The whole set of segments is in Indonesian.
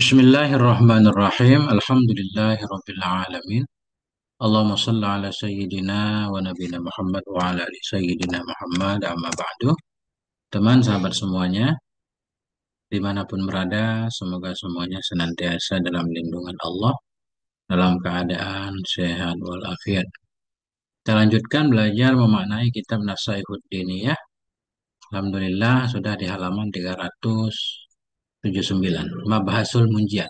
Bismillahirrahmanirrahim. Alhamdulillahirabbil alamin. Allahumma shalli ala sayyidina wa nabiyina Muhammad wa ala ali sayyidina Muhammad amma ba'du. Teman sahabat semuanya, dimanapun berada, semoga semuanya senantiasa dalam lindungan Allah, dalam keadaan sehat walafiat. Kita lanjutkan belajar memaknai kitab Nasihatul Diniyah. Alhamdulillah sudah di halaman 379. Mabahasul Munjiat.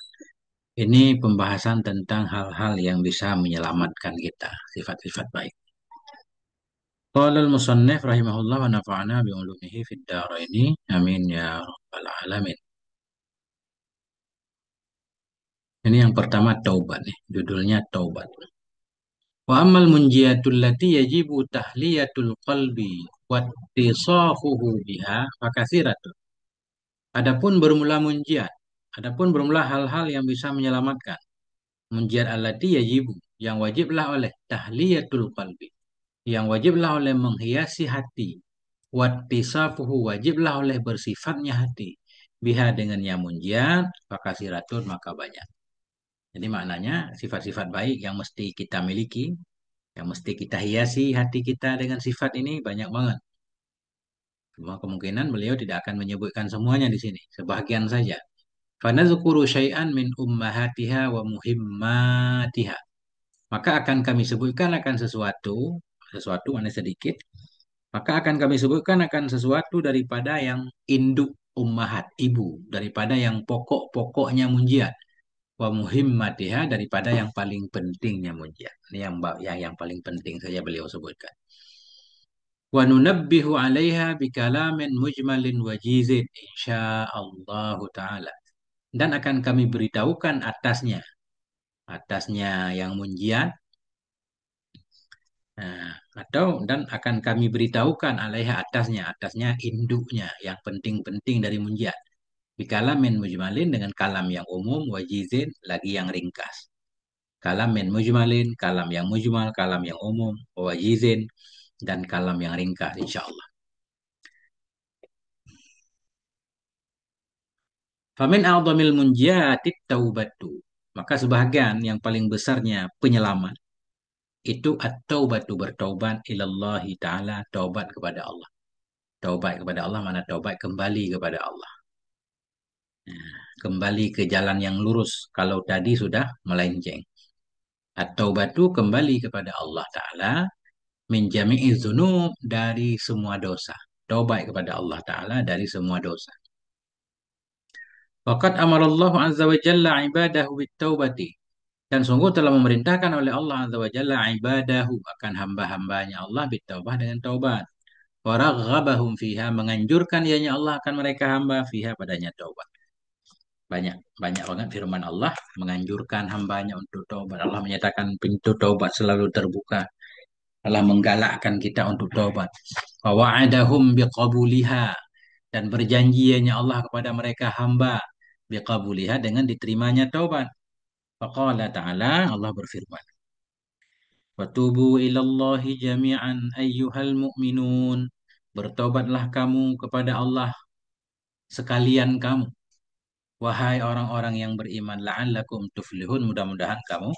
Ini pembahasan tentang hal-hal yang bisa menyelamatkan kita, sifat-sifat baik. Qala al-musannif rahimahullah wa nafa'ana bi ulumihi fid dharaini. Amin ya rabbal alamin. Ini yang pertama taubat nih, judulnya taubat. Wa ammal munjiatul lati yajibu tahliyatul qalbi wa ittisafuhu biha fakasiratun. Adapun bermula hal-hal yang bisa menyelamatkan. Munjiat allati yajibu, yang wajiblah oleh tahliyatul qalbi, yang wajiblah oleh menghiasi hati, wattisafuhu, wajiblah oleh bersifatnya hati, biha dengannya munjiat, fakasiratun maka banyak. Jadi maknanya sifat-sifat baik yang mesti kita miliki, yang mesti kita hiasi hati kita dengan sifat ini banyak banget. Cuma kemungkinan beliau tidak akan menyebutkan semuanya di sini, sebagian saja. Fanazkuru syai'an min ummahatiha wa muhimmatiha. Maka akan kami sebutkan akan sesuatu mana sedikit, maka akan kami sebutkan akan sesuatu daripada yang induk ummahat, ibu, daripada yang pokok-pokoknya munjiat, wa muhimmatiha, daripada yang paling pentingnya munjiat. Ini yang paling penting saja beliau sebutkan. Wa nunabbihu 'alaiha bikalamin mujmalin wajizin insyaallah taala. Dan akan kami beritahukan atasnya yang munjiat. Nah, dan akan kami beritahukan alaiha atasnya induknya yang penting-penting dari munjiat. Bikalamin mujmalin, dengan kalam yang umum, wajizin lagi yang ringkas. Kalamin mujmalin, kalam yang mujmal, kalam yang umum, wajizin dan kalam yang ringkas insyaallah. Famin a'dhamil munjiatit taubatu. Maka sebahagian yang paling besarnya penyelamat itu at-taubatu, bertaubat ilallahi ta'ala, taubat kepada Allah. Taubat kepada Allah mana taubat kembali kepada Allah. Nah, kembali ke jalan yang lurus kalau tadi sudah melenceng. At-taubatu, kembali kepada Allah Ta'ala, min jami'i dzunub, dari semua dosa. Taubat kepada Allah Ta'ala dari semua dosa. Waqad amarallahu azza wa jalla ibadahu bit-taubati. Dan sungguh telah memerintahkan oleh Allah azza wa jalla ibadahu, akan hamba-hambanya Allah, bit-taubah, dengan taubat. Wa raghabahum fiha, menganjurkan ianya Allah akan mereka hamba, fiha, padanya taubat. Banyak banyak banget firman Allah menganjurkan hambanya untuk taubat. Allah menyatakan pintu taubat selalu terbuka. Allah menggalakkan kita untuk taubat. Wa wa'adahum biqabuliha, dan berjanjinya Allah kepada mereka hamba, biqabuliha, dengan diterimanya taubat. Faqala ta'ala, Allah berfirman, "Watubu ilallahi jami'an ayyuhal mu'minun." Bertobatlah kamu kepada Allah sekalian kamu, wahai orang-orang yang beriman, la'allakum tuflihun, mudah-mudahan kamu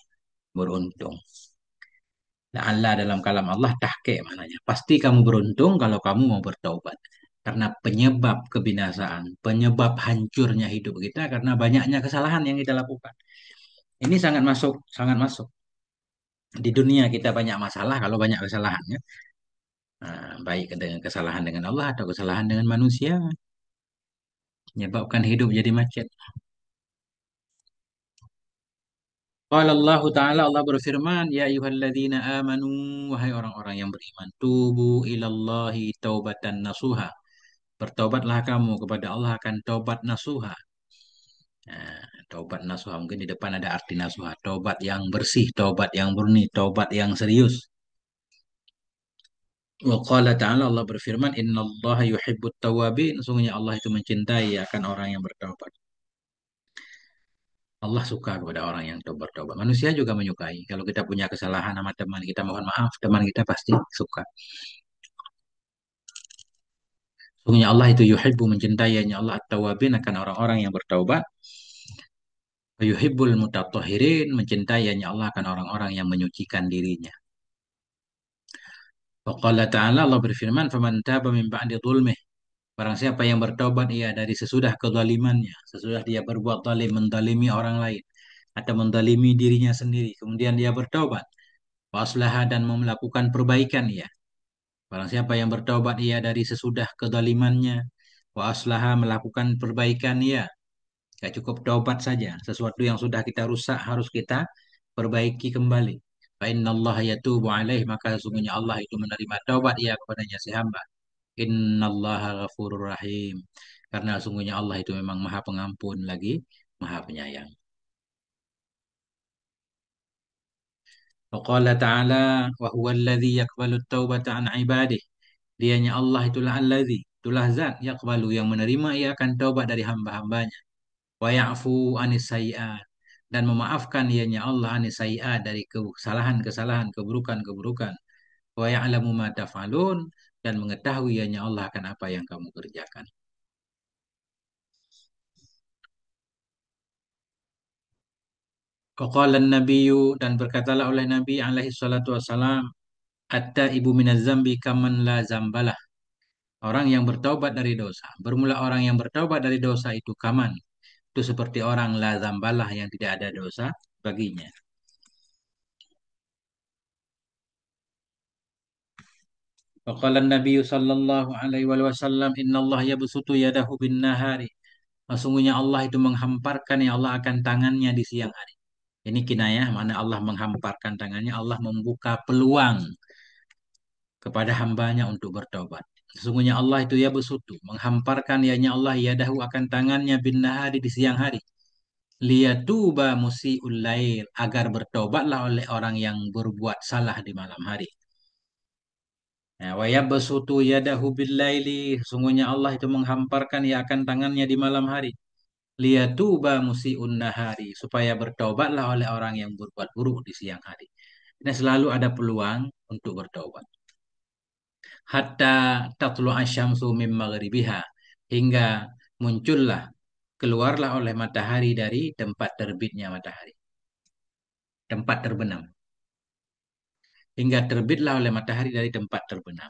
beruntung. La'alla dalam kalam Allah tahqiq, maknanya pasti kamu beruntung kalau kamu mau bertaubat. Karena penyebab kebinasaan, penyebab hancurnya hidup kita karena banyaknya kesalahan yang kita lakukan. Ini sangat masuk, sangat masuk. Di dunia kita banyak masalah kalau banyak kesalahannya. Nah, baik dengan kesalahan dengan Allah atau kesalahan dengan manusia, menyebabkan hidup jadi macet. Qala Allah Ta'ala, Allah berfirman, ya ayyuhalladzina amanu, wahai orang-orang yang beriman, tubu ilallahi taubatan nasuha. Bertobatlah kamu kepada Allah akan taubat nasuha. Nah, taubat nasuha, mungkin di depan ada arti nasuha, taubat yang bersih, taubat yang murni, taubat yang serius. Wa qala ta'ala, Allah berfirman, innallaha yuhibbut tawabin, sungguhnya Allah itu mencintai akan orang yang bertaubat. Allah suka kepada orang yang bertobat. Manusia juga menyukai. Kalau kita punya kesalahan sama teman kita, mohon maaf, teman kita pasti suka. Sungguhnya Allah itu yuhibbu, mencintainya Allah at-tawabin, akan orang-orang yang bertaubat. Yuhibbul mutatahhirin, mencintai hanya Allah akan orang-orang yang menyucikan dirinya. Wa qala ta'ala, Allah berfirman, "Faman taba min ba'di dzulmih." Barang siapa yang bertobat ia dari sesudah kezalimannya, sesudah dia berbuat zalim, mendalimi orang lain atau mendalimi dirinya sendiri, kemudian dia bertobat, wa aslaha dan mau melakukan perbaikan ia. Barang siapa yang bertobat ia dari sesudah kezalimannya, wa aslaha melakukan perbaikan ia. Gak cukup taubat saja, sesuatu yang sudah kita rusak harus kita perbaiki kembali. Fa innallaha yatubu alaih, maka sesungguhnya Allah itu menerima taubat ia kepadanya si hamba. Innallaha ghafurur rahim. Karena sungguhnya Allah itu memang Maha Pengampun lagi Maha Penyayang. Wa qala ta'ala wa huwa alladzi yaqbalu at-taubata an ibadih. Dianya Allah itulah alladzi, itulah zat yaqbalu yang menerima ia akan taubat dari hamba-hambanya. Wa ya'fu anis sayyi'at, dan memaafkan ianya Allah anis sayyi'at dari kesalahan-kesalahan, keburukan-keburukan. Wa ya'lamu ma taf'alun, dan mengetahui ianya Allah akan apa yang kamu kerjakan. Qala nabiyyu, dan berkatalah oleh Nabi alaihi salatu wassalam, at-taibu minaz zambi kaman la zambalah. Orang yang bertaubat dari dosa. Bermula orang yang bertaubat dari dosa itu kaman. Itu seperti orang la zambalah yang tidak ada dosa baginya. Waqala Nabi sallallahu alaihi wasallam, Inna Allah yabsutu yadahu bin nahari. Sesungguhnya Allah itu menghamparkan, ya Allah akan tangannya di siang hari. Ini kinayah, mana Allah menghamparkan tangannya, Allah membuka peluang kepada hambanya untuk bertobat. Sesungguhnya Allah itu ya besutu, menghamparkan yanya Allah yadahu akan tangannya bin nahari di siang hari. Liyatuba musiul lail, agar bertobatlah oleh orang yang berbuat salah di malam hari. Nah, wa yabsutu yadahu bil laili, sesungguhnya Allah itu menghamparkan ya akan tangannya di malam hari. Liyatuba musiun nahari, supaya bertobatlah oleh orang yang berbuat buruk di siang hari. Ini selalu ada peluang untuk bertobat. Hatta tatlu asyamsu mim maghribiha, hingga muncullah, keluarlah oleh matahari dari tempat terbitnya matahari, tempat terbenam, hingga terbitlah oleh matahari dari tempat terbenam,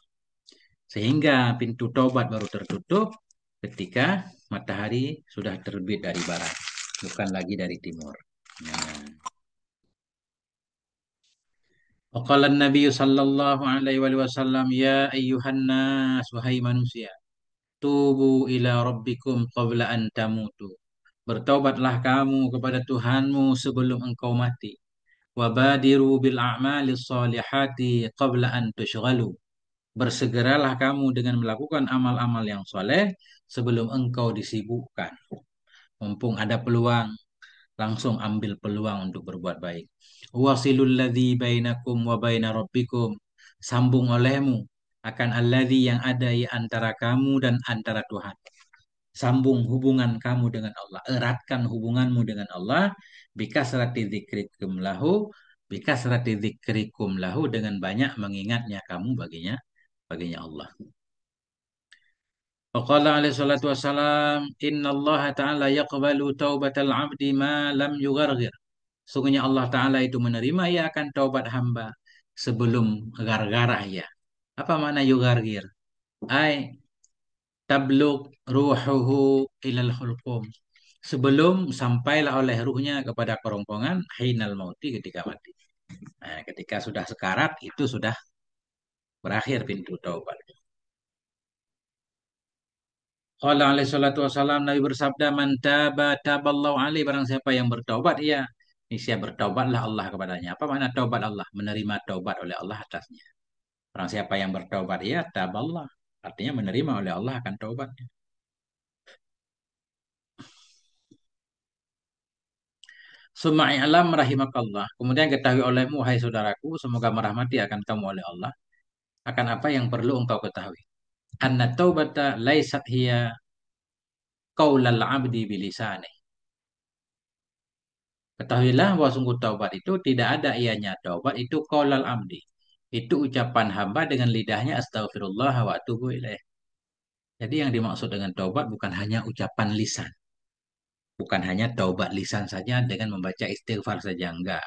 sehingga pintu taubat baru tertutup ketika matahari sudah terbit dari barat, bukan lagi dari timur. Nah, waqala Nabi sallallahu alaihi wasallam, ya ayyuhan nas, wahai manusia, tubu ila rabbikum qabla an tamutu. Bertaubatlah kamu kepada Tuhanmu sebelum engkau mati. Wabadiru bil a'mali salihati qabla an tushghalu. Bersegeralah kamu dengan melakukan amal-amal yang soleh sebelum engkau disibukkan. Mumpung ada peluang, langsung ambil peluang untuk berbuat baik. Wasilul ladzi bainakum wa baina rabbikum. Sambung olehmu akan alladzi yang ada di antara kamu dan antara Tuhan. Sambung hubungan kamu dengan Allah, eratkan hubunganmu dengan Allah, bikasrati dzikrikum lahu, dengan banyak mengingatnya kamu baginya Allah. Waqala alaihi salatu wassalam, Inna Allah ta'ala yaqbalu taubatal abdi ma lam yughargir. Sungguhnya Allah Ta'ala itu menerima ya akan taubat hamba sebelum gargarah ya. Apa makna yugargir? Ai tablug ruhuhu ilal hulqum. Sebelum sampailah oleh ruhnya kepada kerongkongan, hinal mauti, ketika mati. Nah, ketika sudah sekarat itu sudah berakhir pintu taubat. Qala alaihi salatu wassalam, Nabi bersabda, man taba taballahu alaihi, barang siapa yang bertaubat ia niscaya bertaubatlah Allah kepadanya. Apa makna taubat Allah? Menerima taubat oleh Allah atasnya. Barang siapa yang bertaubat ia taballah, artinya menerima oleh Allah akan taubatnya. Summa i'lam rahimakallah. Kemudian ketahui olehmu, hai saudaraku, semoga merahmati akan kamu oleh Allah, akan apa yang perlu engkau ketahui. Anna taubata laisat hiya qaulal abdi bilisani. Ketahuilah bahwa sungguh taubat itu tidak ada ianya taubat itu qaulal abdi. Itu ucapan hamba dengan lidahnya, astagfirullah wa atubu ilaih. Jadi yang dimaksud dengan taubat bukan hanya ucapan lisan. Bukan hanya taubat lisan saja dengan membaca istighfar saja, enggak.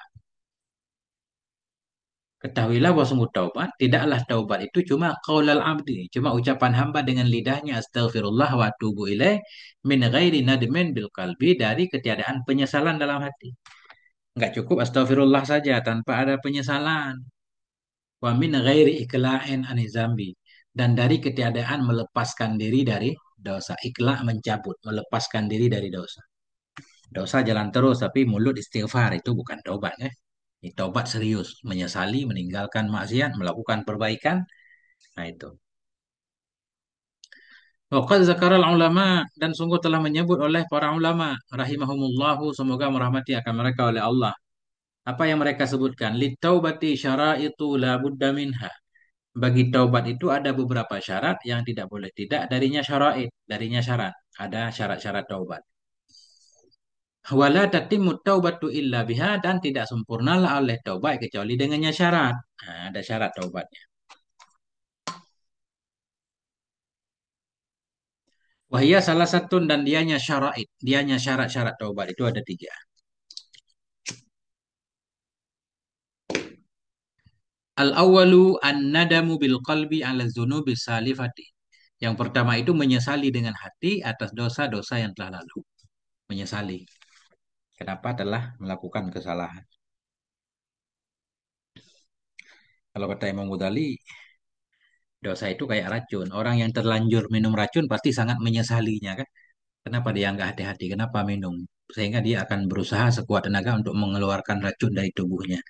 Ketahuilah bahwa sungguh taubat, tidaklah taubat itu cuma qaulal abdi, cuma ucapan hamba dengan lidahnya astaghfirullah wa atubu ilaih min ghairi nadmin bil qalbi, dari ketiadaan penyesalan dalam hati. Enggak cukup astaghfirullah saja tanpa ada penyesalan. Wa min ghairi ikla'in anizambi, dan dari ketiadaan melepaskan diri dari dosa. Ikla' mencabut, melepaskan diri dari dosa. Dosa jalan terus tapi mulut istighfar, itu bukan taubat ya. Ini taubat serius, menyesali, meninggalkan maksiat, melakukan perbaikan. Nah itu. Waqad zakaral ulama, dan sungguh telah menyebut oleh para ulama rahimahumullahu, semoga merahmati akan mereka oleh Allah. Apa yang mereka sebutkan? Litaubati syaraitu la budda minha. Bagi taubat itu ada beberapa syarat yang tidak boleh tidak darinya syaraid, darinya syarat. Ada syarat-syarat taubat. Wala tatimmu taubatu illa biha, dan tidak sempurnalah oleh taubat kecuali dengannya syarat. Nah, ada syarat taubatnya. Wahia salah satu, dan dianya syaraid, dianya syarat-syarat taubat itu ada tiga. Al-awwalu an-nadamu bil qalbi ala dzunubi salifati. Yang pertama itu menyesali dengan hati atas dosa-dosa yang telah lalu. Menyesali. Kenapa telah melakukan kesalahan. Kalau kata Imam Ghazali, dosa itu kayak racun. Orang yang terlanjur minum racun pasti sangat menyesalinya kan. Kenapa dia nggak hati-hati? Kenapa minum? Sehingga dia akan berusaha sekuat tenaga untuk mengeluarkan racun dari tubuhnya.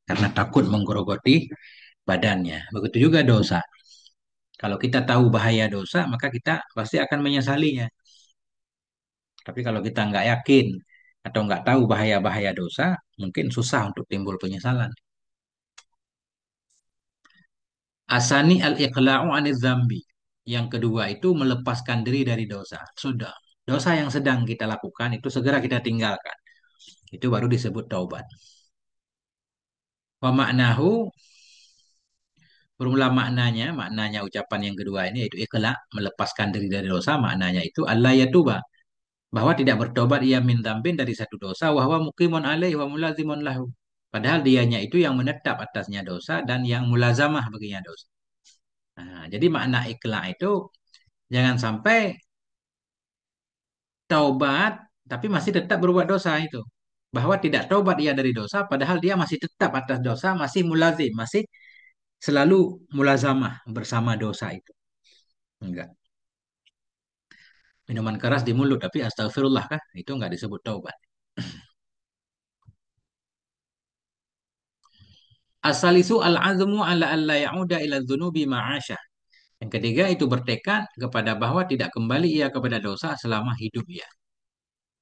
Karena takut menggerogoti badannya. Begitu juga dosa. Kalau kita tahu bahaya dosa, maka kita pasti akan menyesalinya. Tapi kalau kita nggak yakin atau nggak tahu bahaya-bahaya dosa, mungkin susah untuk timbul penyesalan. Asani al-iqla'u anil zambi. Yang kedua itu melepaskan diri dari dosa. Sudah. Dosa yang sedang kita lakukan itu segera kita tinggalkan. Itu baru disebut taubat. Wa maknahu, bermula maknanya, maknanya ucapan yang kedua ini yaitu ikhla, melepaskan diri dari dosa, maknanya itu Allah yatuba, bahwa tidak bertobat ia min dzambin, dari satu dosa, wa huwa muqimun alaihi wa mulazimun lahu. Padahal dianya itu yang menetap atasnya dosa dan yang mulazamah baginya dosa. Nah, jadi makna ikhla itu jangan sampai taubat tapi masih tetap berbuat dosa itu. Bahwa tidak taubat ia dari dosa padahal dia masih tetap atas dosa, masih mulazim, masih selalu mulazamah bersama dosa itu. Enggak. Minuman keras di mulut tapi astagfirullah kah? Itu enggak disebut taubat. Asalisu al-azmu ala alla ya'uda ila dzunubi ma'asyah. Yang ketiga itu bertekad kepada bahwa tidak kembali ia kepada dosa selama hidup ia.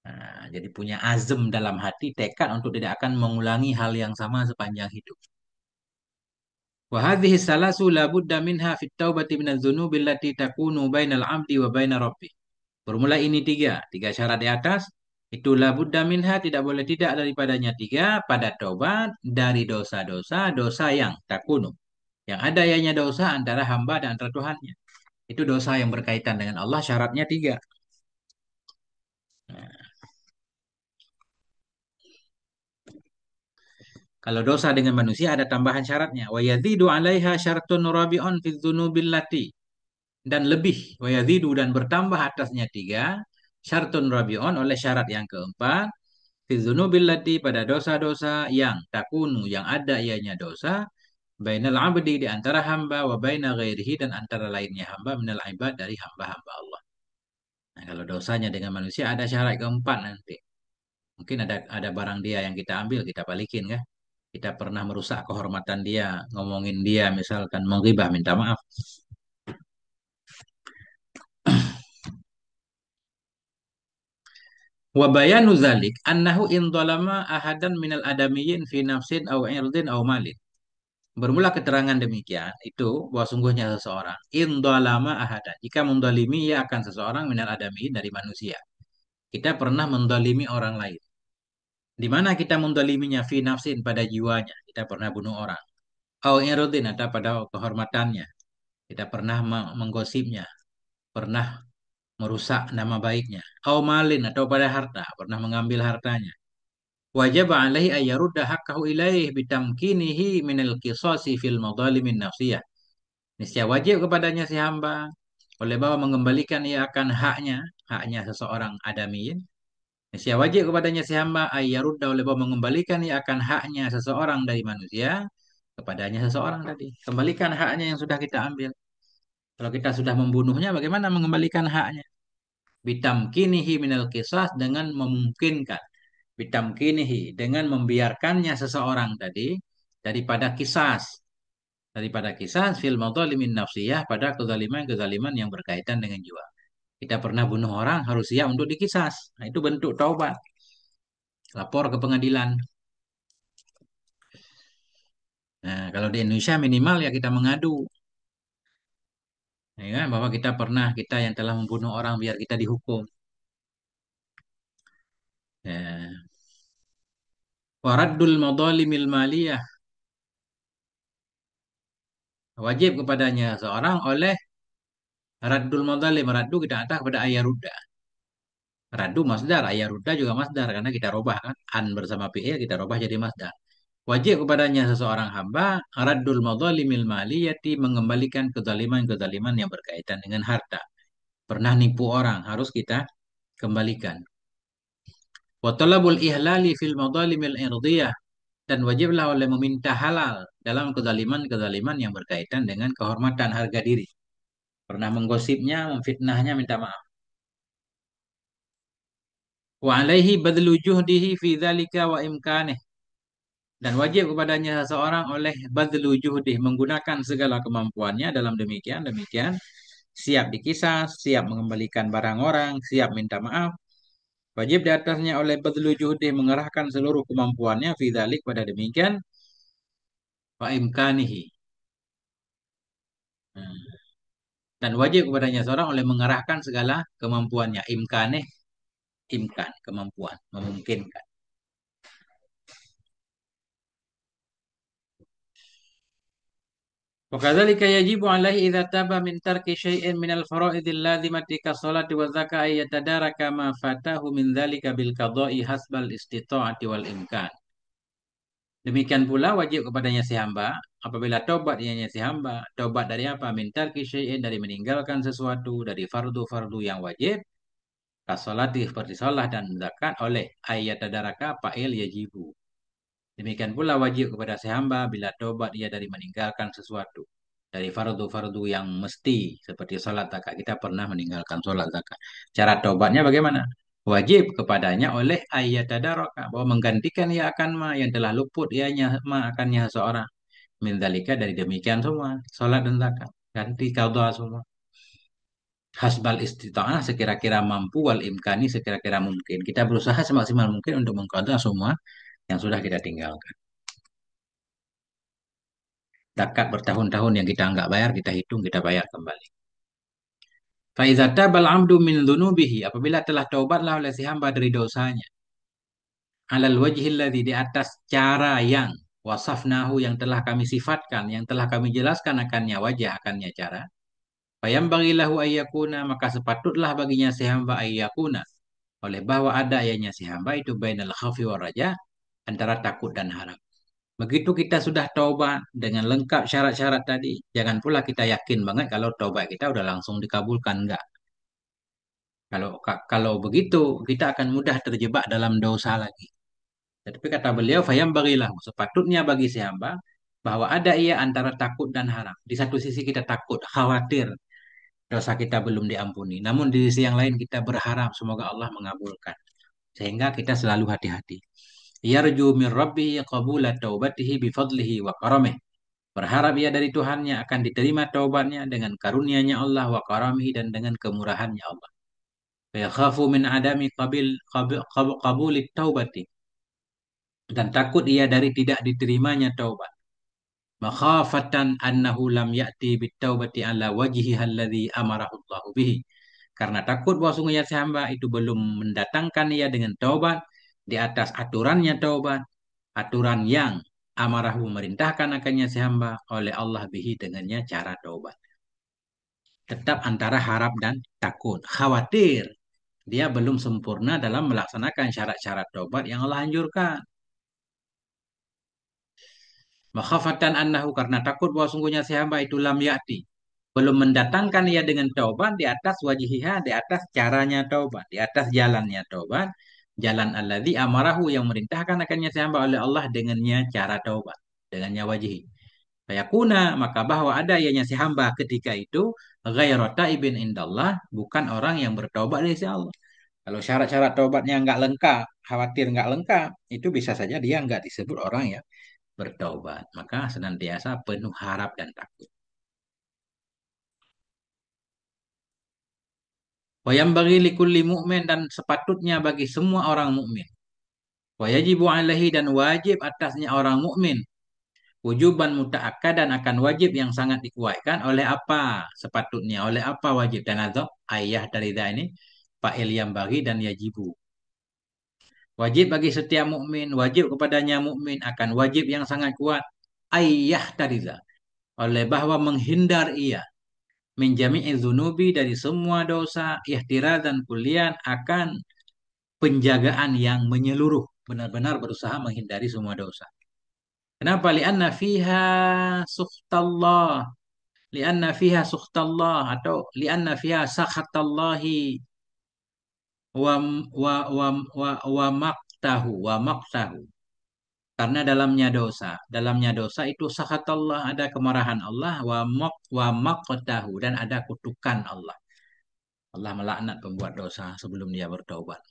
Nah, jadi punya azam dalam hati, tekad untuk tidak akan mengulangi hal yang sama sepanjang hidup. Wa hadhihi salasu la budda minha fit taubati minadz dzunubi allati takunu bainal 'abdi wa baina rabbih. Bermula ini tiga syarat di atas. Itu la budda minha, tidak boleh tidak daripadanya tiga pada taubat dari dosa-dosa, dosa yang takunu, yang ada ianya dosa antara hamba dan antara Tuhannya. Itu dosa yang berkaitan dengan Allah, syaratnya tiga. Nah, kalau dosa dengan manusia ada tambahan syaratnya. Wa yazidu 'alaiha syartun rabi'un fi dzunubil lati, dan lebih, wa yazidu, dan bertambah atasnya tiga, syartun rabi'un, oleh syarat yang keempat, fi dzunubil lati, pada dosa-dosa yang takunu, yang ada ianya dosa, bainal abdi, di antara hamba, wa baina ghairihi, dan antara lainnya hamba, minal ibad, dari hamba-hamba Allah. Nah, kalau dosanya dengan manusia ada syarat keempat nanti. Mungkin ada barang dia yang kita ambil, kita balikin kan? Kita pernah merusak kehormatan dia, ngomongin dia, misalkan menggibah, minta maaf. Wa bayanu dzalik annahu in dhalama ahadan minal adamiyyin fi nafsin aw irdin aw malin. Bermula keterangan demikian itu bahwa sungguhnya seseorang in dhalama ahadan, jika mendolimi ia akan seseorang minal adamiyyin, dari manusia. Kita pernah mendolimi orang lain. Di mana kita mendoliminya? Fi nafsin, pada jiwanya. Kita pernah bunuh orang. Aw irdin, atau pada kehormatannya. Kita pernah menggosipnya. Pernah merusak nama baiknya. Au malin atau pada harta, pernah mengambil hartanya. Wajib alaihi ayyarudda haqqahu ilaih bitamkinihi minal qisasi fil madhalimin nafsiyah. Niscaya wajib kepadanya si hamba oleh bahwa mengembalikan ia akan haknya, haknya seseorang adamiyin. Niscaya wajib kepadanya si hamba ayyarudda oleh bahwa mengembalikan ia akan haknya seseorang dari manusia kepadanya seseorang tadi. Kembalikan haknya yang sudah kita ambil. Kalau kita sudah membunuhnya, bagaimana mengembalikan haknya? Bitamkinihi minal qisas dengan memungkinkan. Bitamkinihi dengan membiarkannya seseorang tadi daripada kisas. Daripada kisah fil madzalimin nafsiyah pada kezaliman-kezaliman yang berkaitan dengan jiwa. Kita pernah bunuh orang harus siap untuk dikisas. Nah, itu bentuk taubat. Lapor ke pengadilan. Nah, kalau di Indonesia minimal ya kita mengadu. Ya, kan? Bahwa kita pernah, kita yang telah membunuh orang biar kita dihukum. Ya. Waraddul madzalimil maliyah. Wajib kepadanya seorang oleh raddul madzalim. Raddu kita kata kepada ayarudda. Raddu masdar, ayarudda juga masdar. Karena kita robah kan. An bersama fi'il kita robah jadi masdar. Wajib kepadanya seseorang hamba raddul madzalimil maliyati mengembalikan kezaliman-kezaliman yang berkaitan dengan harta. Pernah nipu orang harus kita kembalikan. Wa talabul ihlali fil madzalimil irdiyah dan wajiblah oleh meminta halal dalam kezaliman-kezaliman yang berkaitan dengan kehormatan harga diri. Pernah menggosipnya, memfitnahnya, minta maaf. Wa alaihi badlu juhdihi fi dzalika wa imkanih. Dan wajib kepadanya seseorang oleh badlu juhdih menggunakan segala kemampuannya dalam demikian demikian siap dikisah, siap mengembalikan barang orang, siap minta maaf. Wajib di atasnya oleh badlu juhdih mengerahkan seluruh kemampuannya fi dzalik pada demikian wa imkanihi. Hmm. Dan wajib kepadanya seorang oleh mengerahkan segala kemampuannya. Imkanih, imkan, kemampuan, memungkinkan. وكذلك يجب عليه إذا تاب من ترك شيء من الفرائض اللازمة كالصلاة والزكاة أن يتدارك ما فاته من ذلك بالقضاء حسب الاستطاعة والإمكان. Demikian pula wajib kepadanya si hamba apabila taubat ianya si hamba, taubat dari apa? Min tarki syai'in dari meninggalkan sesuatu dari fardu-fardu yang wajib, kasolati seperti salat dan zakat oleh ayat tadaraka fa'il yajibu. Demikian pula wajib kepada si hamba bila tobat ia dari meninggalkan sesuatu. Dari fardu-fardu yang mesti seperti sholat zakat. Kita pernah meninggalkan sholat zakat. Cara tobatnya bagaimana? Wajib kepadanya oleh ayat tadaraka bahwa menggantikan ia akan ma yang telah luput ianya ma akannya seseorang. Mindalika dari demikian semua. Sholat dan zakat. Ganti qadha semua. Hasbal istita'ah sekira-kira mampu wal imkani sekira-kira mungkin. Kita berusaha semaksimal mungkin untuk mengqadha semua yang sudah kita tinggalkan. Zakat bertahun-tahun yang kita nggak bayar, kita hitung, kita bayar kembali. Faiza tabal amdu min dzunubihi apabila telah taubatlah oleh si hamba dari dosanya. Alal wajhil ladzi di atas cara yang wasafnahu yang telah kami sifatkan, yang telah kami jelaskan akannya wajah akannya cara. Fayam bagilahu ayyakuna maka sepatutlah baginya si hamba ayyakuna oleh bahwa ada ianya si hamba itu bainal khaufi war raja antara takut dan harap. Begitu kita sudah taubat dengan lengkap syarat-syarat tadi, jangan pula kita yakin banget kalau taubat kita udah langsung dikabulkan. Enggak. Kalau begitu, kita akan mudah terjebak dalam dosa lagi. Tapi kata beliau, fayam bagilah, sepatutnya bagi si hamba bahwa ada ia antara takut dan harap. Di satu sisi kita takut, khawatir dosa kita belum diampuni. Namun di sisi yang lain kita berharap semoga Allah mengabulkan. Sehingga kita selalu hati-hati. Yarju min rabbihi qabula taubatihi bifadlihi wa karamih. Berharap ia dari Tuhannya akan diterima taubatnya dengan karunia-Nya Allah wa karamihi dan dengan kemurahan-Nya Allah. Yakhafu min adami qabulit taubati dan takut ia dari tidak diterimanya taubat. Makhafatan annahu lam ya'ti bit taubati ala wajhiha alladhi amarahu Allah bihi. Karena takut bahwa sungguhnya si hamba itu belum mendatangkan ia dengan taubat di atas aturannya taubat, aturan yang amarahu memerintahkan akannya si hamba oleh Allah bihi dengannya cara taubat. Tetap antara harap dan takut. Khawatir dia belum sempurna dalam melaksanakan syarat-syarat taubat yang Allah anjurkan. Makhafatan annahu karena takut bahwa sungguhnya si hamba itu lam ya'ti. Belum mendatangkan ia dengan taubat di atas wajihiha, di atas caranya taubat, di atas jalannya taubat. Jalan alladzi amarahu yang merintahkan akannya si hamba oleh Allah dengannya cara taubat, dengannya wajihi. Fayakuna maka bahwa ada ianya si hamba ketika itu ghairata ibn indallah bukan orang yang bertaubat dari si Allah. Kalau syarat-syarat taubatnya nggak lengkap, khawatir nggak lengkap, itu bisa saja dia nggak disebut orang yang bertaubat. Maka senantiasa penuh harap dan takut. Wayam bagi likulli mu'min dan sepatutnya bagi semua orang mukmin. Wayajibu alaihi dan wajib atasnya orang mukmin. Wujuban muta'akkadan akan wajib yang sangat dikuatkan oleh apa? Sepatutnya oleh apa wajib dan atau ayah dari ini fa'il yang bagi dan yajibu. Wajib bagi setiap mukmin, wajib kepadanya mukmin akan wajib yang sangat kuat. Ayah tariza oleh bahwa menghindar ia menjami'i zunubi dari semua dosa dan kulian akan penjagaan yang menyeluruh benar-benar berusaha menghindari semua dosa. Kenapa? Lianna fiha sukhtallah. Lianna fiha sukhtallah atau lianna fiha sakhatallahi wa wa maktahu. Karena dalamnya dosa itu sakhatallah ada kemarahan Allah wa maqtahu dan ada kutukan Allah. Allah melaknat pembuat dosa sebelum dia bertaubat.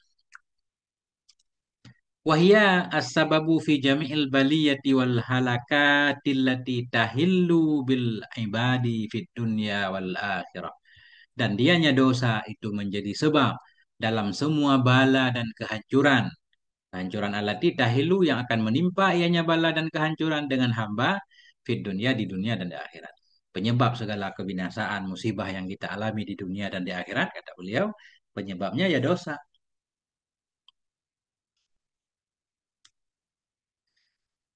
Wahya as-sababu fi jami'il baliyati wal halakati allati tahillu bil ibadi fid dunya wal akhirah. Dan dianya dosa itu menjadi sebab dalam semua bala dan kehancuran. Kehancuran allati tahilu yang akan menimpa ianya bala dan kehancuran dengan hamba fid dunya di dunia dan di akhirat. Penyebab segala kebinasaan musibah yang kita alami di dunia dan di akhirat kata beliau, penyebabnya ya dosa.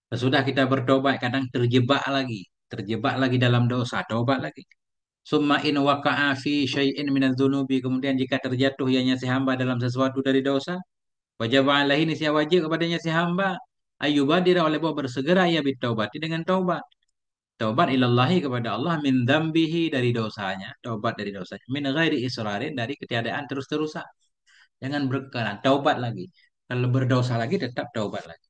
Sesudah kita bertobat kadang terjebak lagi dalam dosa, tobat lagi. Summa in waqa'a fi syai'in minadz dzunubi kemudian jika terjatuh ianya si hamba dalam sesuatu dari dosa, wajib alaihi nisya wajib kepadanya si hamba ayyubadira oleh bahwa bersegera ia bitaubati dengan taubat. Taubat ilallahi kepada Allah min dzambihi dari dosanya, taubat dari dosanya. Min ghairi israrin dari ketiadaan terus-terusan. Jangan berkenan, taubat lagi. Kalau berdosa lagi tetap taubat lagi.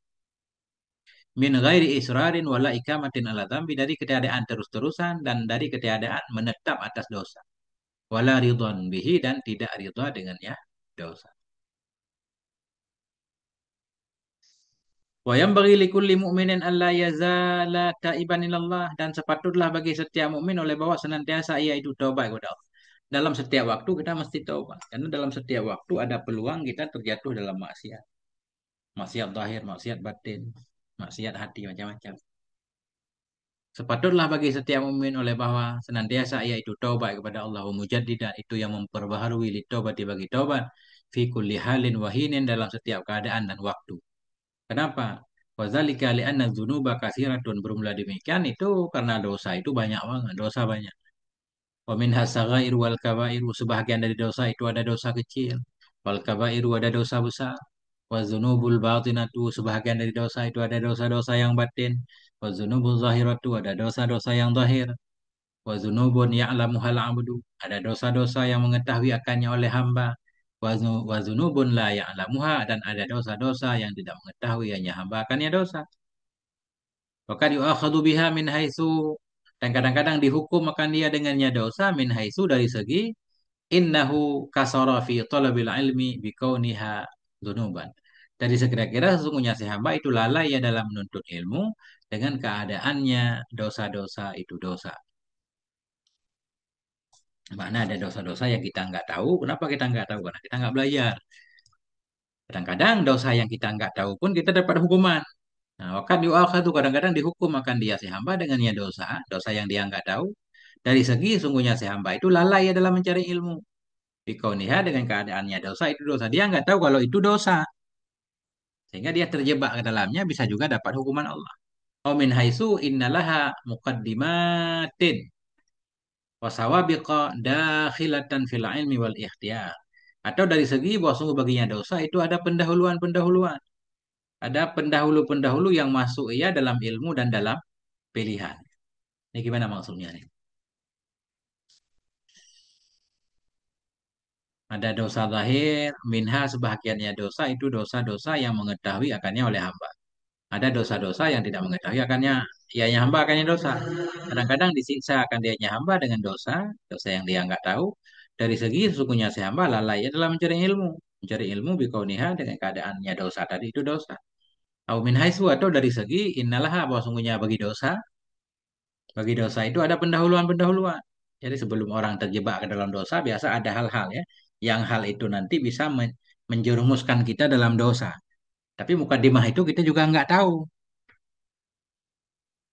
Min ghairi israrin wala ikamatin ala dzambi dari ketiadaan terus-terusan dan dari ketiadaan menetap atas dosa. Wala ridwan bihi dan tidak ridha dengannya dosa. Wa yanbaghi likulli mu'minin alla yazala taiban ilallah dan sepatutlah bagi setiap mukmin oleh bahwa senantiasa ia itu taubat kepada Allah. Dalam setiap waktu kita mesti taubat karena dalam setiap waktu ada peluang kita terjatuh dalam maksiat. Maksiat zahir, maksiat batin, maksiat hati macam-macam. Sepatutlah bagi setiap mukmin oleh bahwa senantiasa ia itu taubat kepada Allah wa mujaddidan itu yang memperbaharui li taubati bagi taubat fi kulli halin wahinin dalam setiap keadaan dan waktu. Kenapa? Wazalika li'anna dzunuba katsiratun bermula demikian itu karena dosa itu banyak banget, dosa banyak. Wa minha sagairu wal kabairu sebahagian dari dosa itu ada dosa kecil, wal kabairu ada dosa besar. Wa dzunubul batinatu sebahagian dari dosa itu ada dosa-dosa yang batin. Wa dzunubul zahiratu ada dosa-dosa yang zahir. Wa dzunubun ya'lamuhal 'abdu ada dosa-dosa yang mengetahui akannya oleh hamba. Wa dzunubun la ya'lamuha dan ada dosa-dosa yang tidak mengetahui hanya hamba akannya dosa. Bahkan yu'akhadhu biha min haitsu dan kadang-kadang dihukum akan dia dengannya dosa min haitsu dari segi innahu kasara fi talabil ilmi bikauniha dzunuban. Dari sekira-kira sesungguhnya si hamba itu lalai ya dalam menuntut ilmu dengan keadaannya dosa-dosa itu dosa. Mana ada dosa-dosa yang kita nggak tahu. Kenapa kita nggak tahu? Karena kita nggak belajar. Kadang-kadang dosa yang kita nggak tahu pun kita dapat hukuman. Nah, wakat yu'akhadhu kadang-kadang dihukum akan dia si hamba dengannya dosa, dosa yang dia nggak tahu. Dari segi sungguhnya si hamba itu lalai ya dalam mencari ilmu. Bikauniha dengan keadaannya dosa itu dosa. Dia nggak tahu kalau itu dosa. Sehingga dia terjebak ke dalamnya bisa juga dapat hukuman Allah. Au min haitsu innalaha muqaddimatin. Wasawabiqa dakhilatan fil ilmi wal ikhtiyar. Atau dari segi bahwa sungguh baginya dosa itu ada pendahuluan-pendahuluan. Ada pendahulu-pendahulu yang masuk ia dalam ilmu dan dalam pilihan. Ini gimana maksudnya nih? Ada dosa zahir, minha sebahagiannya dosa itu dosa-dosa yang mengetahui akannya oleh hamba. Ada dosa-dosa yang tidak mengetahui akannya, ianya hamba akannya dosa. Kadang-kadang disiksa akan dianya hamba dengan dosa, dosa yang dia nggak tahu. Dari segi sesungguhnya si hamba lalai dalam mencari ilmu bikauniha dengan keadaannya dosa tadi itu dosa. Au min haitsu atau dari segi innalah bahwa sungguhnya bagi dosa itu ada pendahuluan-pendahuluan. Jadi sebelum orang terjebak ke dalam dosa biasa ada hal-hal ya, yang hal itu nanti bisa menjerumuskan kita dalam dosa. Tapi mukadimah itu kita juga nggak tahu.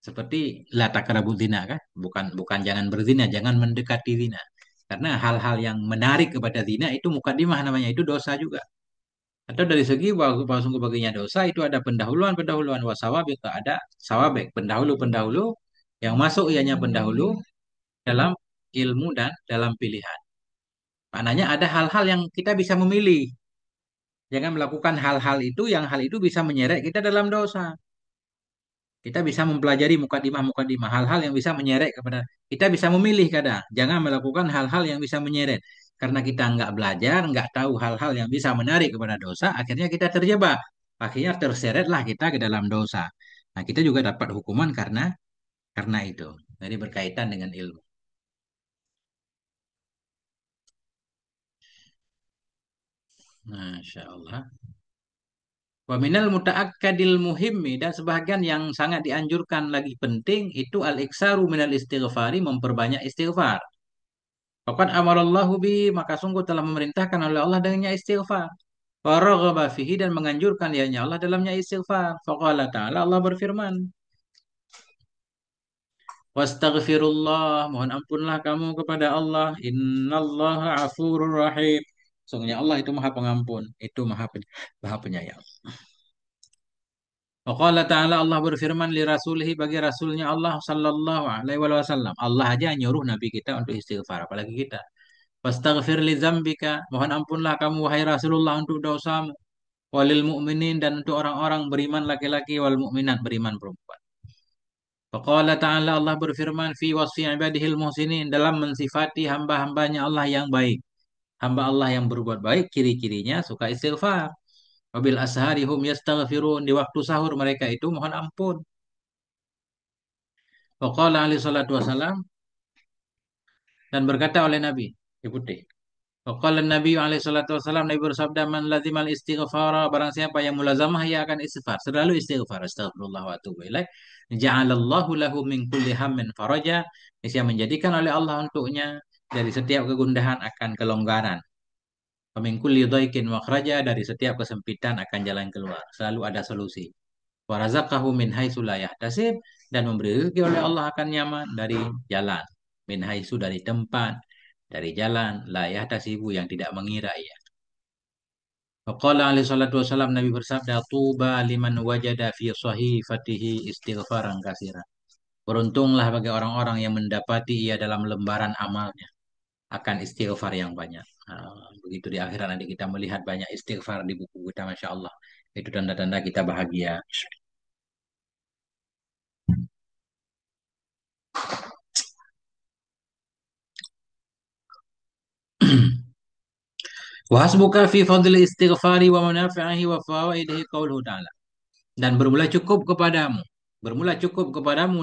Seperti la taqrabu zina kan? Bukan jangan berzina, jangan mendekati zina. Karena hal-hal yang menarik kepada zina itu mukadimah namanya, itu dosa juga. Atau dari segi bahwa sungguh baginya dosa itu ada pendahuluan-pendahuluan wasawabik, ada sawabek, pendahulu-pendahulu yang masuk ianya pendahulu dalam ilmu dan dalam pilihan. Maknanya ada hal-hal yang kita bisa memilih. Jangan melakukan hal-hal itu yang hal itu bisa menyeret kita dalam dosa. Kita bisa mempelajari mukadimah-mukadimah, hal-hal yang bisa menyeret kepada kita bisa memilih kadang. Jangan melakukan hal-hal yang bisa menyeret. Karena kita nggak belajar, nggak tahu hal-hal yang bisa menarik kepada dosa, akhirnya kita terjebak. Akhirnya terseretlah kita ke dalam dosa. Nah, kita juga dapat hukuman karena itu. Jadi berkaitan dengan ilmu. Masya Allah. Wa minal muta'akkadil muhimmi dan sebahagian yang sangat dianjurkan lagi penting itu al-iksaru minal istighfari memperbanyak istighfar. Faqad amarallahu bi maka sungguh telah memerintahkan oleh Allah dengannya istighfar. Wa raghaba fihi dan menganjurkan dianya Allah dalamnya istighfar. Faqala ta'ala Allah berfirman, "Wastaghfirullah, mohon ampunlah kamu kepada Allah. Innallaha ghafurur rahim." Sungguhnya Allah itu Maha Pengampun, itu Maha Penyayang. Waqala ta'ala Allah berfirman li rasulihi bagi rasulnya Allah sallallahu alaihi wasallam. Allah aja nyuruh nabi kita untuk istighfar apalagi kita. Wastaghfir li dzambika, mohon ampunlah kamu wahai Rasulullah untuk dosamu. Walil mu'minin dan untuk orang-orang beriman laki-laki wal mu'minat beriman perempuan. Waqala ta'ala Allah berfirman fi wasfi ibadihil muhsinin dalam mensifati hamba-hambanya Allah yang baik. Hamba Allah yang berbuat baik ciri-cirinya suka istighfar. Wabil ashari hum yastaghfirun di waktu sahur mereka itu mohon ampun. Waqala alaihi salatu wasalam dan berkata oleh Nabi, ikuti. Waqala Nabi alaihi salatu wasalam Nabi bersabda man lazimal istighfara barang siapa yang mulazamah ia akan istighfar, selalu istighfar, astagfirullah wa atubu ilaih. Ja'alallahu lahu min kulli hammin faraja. Yang menjadikan oleh Allah untuknya dari setiap kegundahan akan kelonggaran. Wa min kulli dhaikin makhraja dari setiap kesempitan akan jalan keluar. Selalu ada solusi. Warazaqahu min haitsu la yahtasib dan memberi rezeki oleh Allah akan nyaman dari jalan. Min haitsu dari tempat, dari jalan, la yahtasibu yang tidak mengira ya. Waqala alaihi salatu wasallam Nabi bersabda tuba liman wajada fi sahifatihi istighfaran katsira. Beruntunglah bagi orang-orang yang mendapati ia dalam lembaran amalnya akan istighfar yang banyak. Begitu di akhirat nanti kita melihat banyak istighfar di buku kita, Masya Allah. Itu tanda-tanda kita bahagia. Wa hasbuka fi fadli istighfari wa manafi'ihi wa fawaidihi qauluhu ta'ala. Dan bermula cukup kepadamu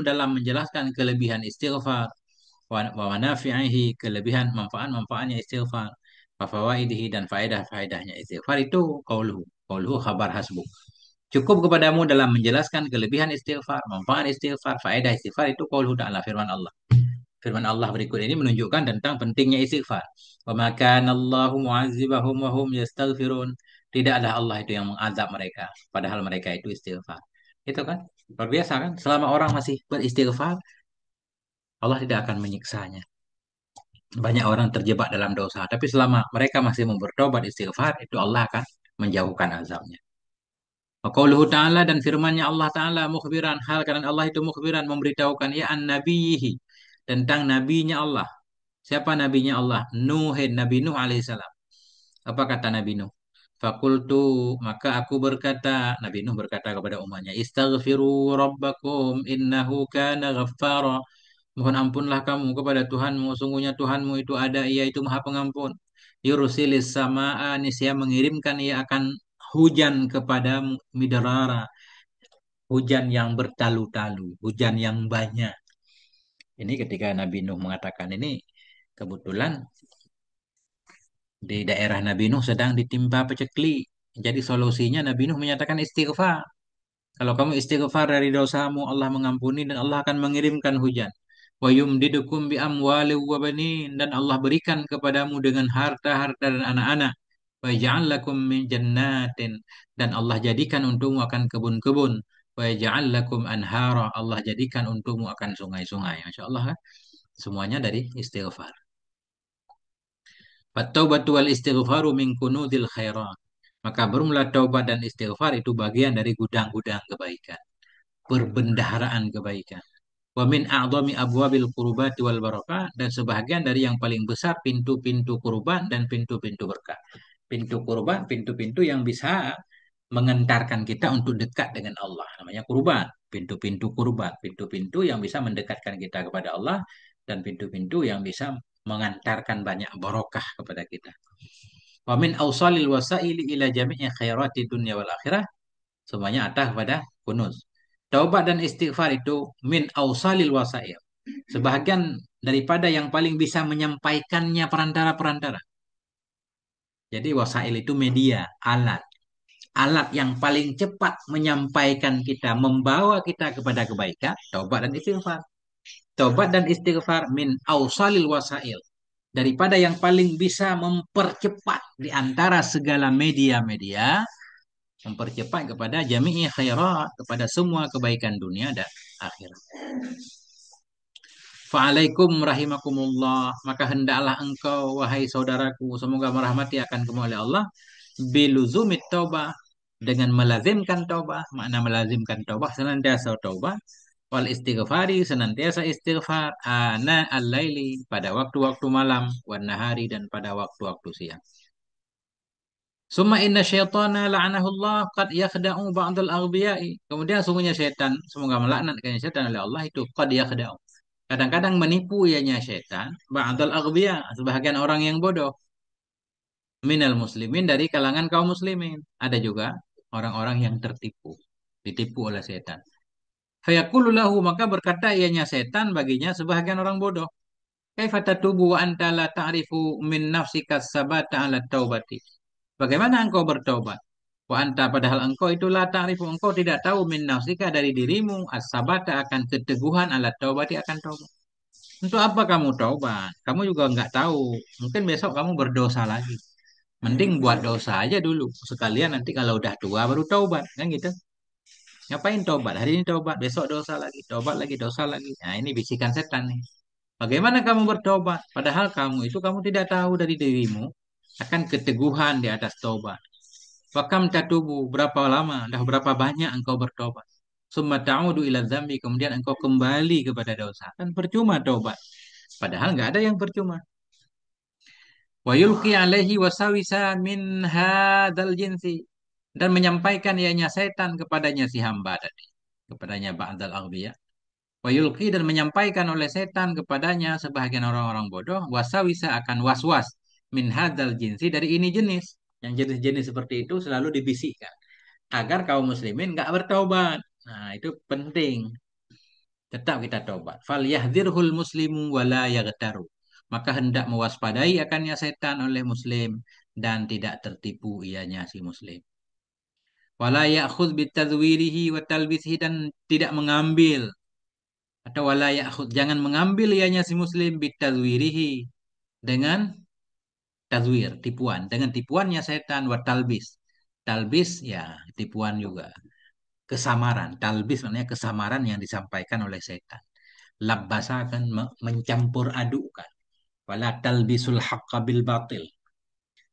dalam menjelaskan kelebihan istighfar wa manafi'ihi, kelebihan manfaat-manfaatnya istighfar, wa fawaidihi dan faedah-faedahnya istighfar itu qauluhu khabar hasbuk. Cukup kepadamu dalam menjelaskan kelebihan istighfar, manfaat istighfar, faedah istighfar itu qauluhu ta'ala firman Allah. Firman Allah berikut ini menunjukkan tentang pentingnya istighfar. Wa ma kana Allahu mu'adzibahum wa hum yastaghfirun. Tidaklah Allah itu yang mengazab mereka, padahal mereka itu istighfar. Itu kan luar biasa kan? Selama orang masih beristighfar, Allah tidak akan menyiksanya. Banyak orang terjebak dalam dosa, tapi selama mereka masih mau bertobat istighfar, itu Allah akan menjauhkan azabnya. Wa qauluhu ta'ala dan firman-Nya Allah Ta'ala mukhbiran hal karena Allah itu mukhbiran memberitahukan ya an nabiyihi tentang nabinya Allah. Siapa nabinya Allah? Nuhin, Nabi Nuh alaihissalam. Apa kata Nabi Nuh? Fakultu, maka aku berkata, Nabi Nuh berkata kepada umatnya, Istaghfiru rabbakum innahu kana ghaffara. Mohon ampunlah kamu kepada Tuhanmu, sungguhnya Tuhanmu itu ada, ia itu maha pengampun. Yursilis samaa, niscaya mengirimkan ia akan hujan kepadamu, midrara, hujan yang bertalu-talu, hujan yang banyak. Ini ketika Nabi Nuh mengatakan ini, kebetulan di daerah Nabi Nuh sedang ditimpa paceklik. Jadi solusinya Nabi Nuh menyatakan istighfar. Kalau kamu istighfar dari dosamu, Allah mengampuni dan Allah akan mengirimkan hujan. Wa yumdidukum bi amwali wa banin, dan Allah berikan kepadamu dengan harta-harta dan anak-anak. Wa yaj'al lakum min jannatin, dan Allah jadikan untukmu akan kebun-kebun. Wa yaj'al lakum anhara, Allah jadikan untukmu akan sungai-sungai. Masya Allah, kan? Semuanya dari istighfar. At-taubatu wal istighfaru min kunudil khairat. Maka bermula taubat dan istighfar itu bagian dari gudang-gudang kebaikan, perbendaharaan kebaikan. Wa min a'dhami abwabil qurbati wal barakah, dan sebahagian dari yang paling besar pintu-pintu kurban dan pintu-pintu berkah. Pintu kurban, pintu-pintu yang bisa mengantarkan kita untuk dekat dengan Allah. Namanya kurban. Pintu-pintu kurban, pintu-pintu yang bisa mendekatkan kita kepada Allah dan pintu-pintu yang bisa mengantarkan banyak barokah kepada kita. Wa min awsalil wasaili ila jami'i khairati dunya wal akhirah. Semuanya atas pada kunuz. Taubat dan istighfar itu min awsalil wasail. Sebahagian daripada yang paling bisa menyampaikannya perantara-perantara. Jadi wasail itu media, alat. Alat yang paling cepat menyampaikan kita, membawa kita kepada kebaikan, taubat dan istighfar. Taubat dan istighfar min awsalil wasail. Daripada yang paling bisa mempercepat di antara segala media-media, mempercepat kepada jami'i khairat, kepada semua kebaikan dunia dan akhirat. Fa'alaikum rahimakumullah, maka hendaklah engkau wahai saudaraku, semoga merahmati akan kamu oleh Allah, biluzumit taubah, dengan melazimkan taubah. Makna melazimkan taubah, senantiasa taubah. Wal istighfari, senantiasa istighfar, ana al-laili, pada waktu-waktu malam, wan nahari, dan pada waktu-waktu siang. Summa inna syaitana la'anahullah qad yakhda'u ba'dal aghbiyai. Kemudian sungguhnya syaitan, semoga melaknatkan syaitan oleh Allah, itu qad yakhda'u. Kadang-kadang menipu ianya syaitan, ba'dal aghbiya, sebahagian orang yang bodoh, minal muslimin, dari kalangan kaum muslimin. Ada juga orang-orang yang tertipu, ditipu oleh syaitan. Fayaqulu lahu, maka berkata ianya syaitan baginya sebahagian orang bodoh. Kaifa tatubu wa anta la ta'rifu min nafsika sabata 'ala taubati. Bagaimana engkau bertobat? Wa anta, padahal engkau itu la ta'rifu, engkau tidak tahu min nafsika, dari dirimu, as-sabata, akan keteguhan, ala taubati, akan taubat. Untuk apa kamu taubat? Kamu juga nggak tahu. Mungkin besok kamu berdosa lagi. Mending buat dosa aja dulu. Sekalian nanti kalau udah tua baru taubat. Kan gitu. Ngapain taubat? Hari ini taubat, besok dosa lagi. Taubat lagi, dosa lagi. Nah, ini bisikan setan nih. Bagaimana kamu bertobat? Padahal kamu tidak tahu dari dirimu akan keteguhan di atas taubat. Wakam tatubu, berapa lama, dah berapa banyak engkau bertobat. Summa ta'udu ila dzambi, kemudian engkau kembali kepada dosa. Kan percuma taubat. Padahal nggak ada yang percuma. Wa yulqi alaihi wasawisa min hadzal jinsi, dan menyampaikan ianya setan kepadanya si hamba tadi, kepadanya ba'dal aghbiya. Wa yulqi, dan menyampaikan oleh setan kepadanya sebahagian orang-orang bodoh, wasawisa, akan was-was, min hadzal jinsi, dari ini jenis. Yang jenis-jenis seperti itu selalu dibisikkan agar kaum muslimin nggak bertaubat. Nah, itu penting. Tetap kita taubat. Fal yahdzirhul muslimu wala yaghtaru. Maka hendak mewaspadai akannya setan oleh muslim dan tidak tertipu ianya si muslim. Wala ya'khudz bitadwirihi wa talbisihi, dan tidak mengambil, atau wala ya'khudz, jangan mengambil ianya si muslim bitadwirihi, dengan tadwir, tipuan, dengan tipuannya setan, wa talbis. Talbis ya tipuan juga. Kesamaran, talbis maknanya kesamaran yang disampaikan oleh setan. Labbasa kan mencampur adukan. Wala talbisul haqqa bil batil.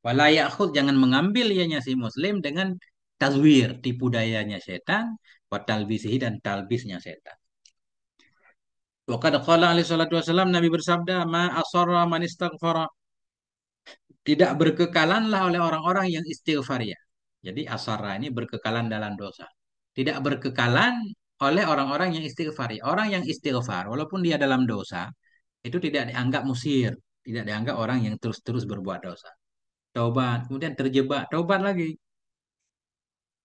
Wala ya'khud, jangan mengambil ianya si muslim dengan tazwir, tipu dayanya setan, wa talbisihi, dan talbisnya setan. Wa qad qala alaihi salatu wasallam, Nabi bersabda, ma asarra man istaghfara. Tidak berkekalanlah oleh orang-orang yang istighfar ya. Jadi asara ini berkekalan dalam dosa. Tidak berkekalan oleh orang-orang yang istighfar ya. Orang yang istighfar walaupun dia dalam dosa itu tidak dianggap musir, tidak dianggap orang yang terus-terus berbuat dosa. Taubat, kemudian terjebak, taubat lagi.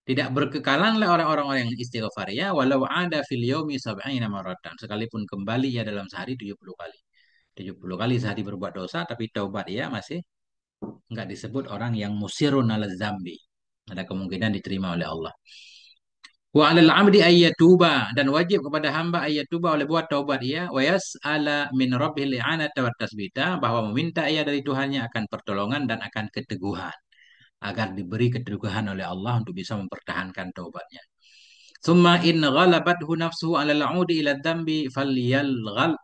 Tidak berkekalanlah orang-orang yang istighfar ya, walau ada fil yaumi sab'ina maratan. Sekalipun kembali ya dalam sehari 70 kali. 70 kali sehari berbuat dosa, tapi taubat ya masih nggak disebut orang yang musirun ala zambi. Ada kemungkinan diterima oleh Allah. Wa 'alal 'abdi ayyatuba, dan wajib kepada hamba ayyatuba oleh buat taubat ia, wa yas'ala min rabbil i'anata wat tasbita, bahwa meminta ia dari Tuhannya akan pertolongan dan akan keteguhan, agar diberi keteguhan oleh Allah untuk bisa mempertahankan taubatnya. Summa in ghalabathu nafsuhu 'alal 'udi ila dzambi falyaghlabha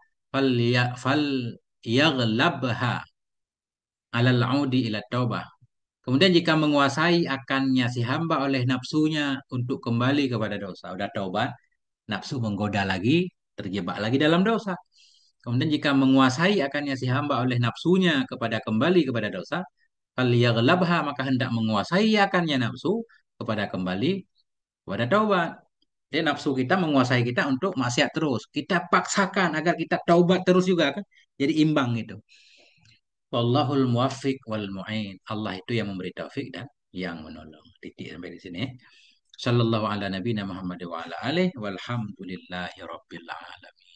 'alal 'udi ila taubah. Kemudian jika menguasai akannya si hamba oleh nafsunya untuk kembali kepada dosa. Udah taubat, nafsu menggoda lagi, terjebak lagi dalam dosa. Kemudian jika menguasai akannya si hamba oleh nafsunya kepada kembali kepada dosa, faliyaghlabha, maka hendak menguasai akannya nafsu kepada kembali kepada taubat. Jadi nafsu kita menguasai kita untuk maksiat terus. Kita paksakan agar kita taubat terus juga kan. Jadi imbang itu. Wallahul muwaffiq wal mu'in. Allah itu yang memberi taufik dan yang menolong. Titik sampai di sini. Sallallahu ala nabiyina Muhammad wa ala alihi walhamdulillahi rabbil alamin.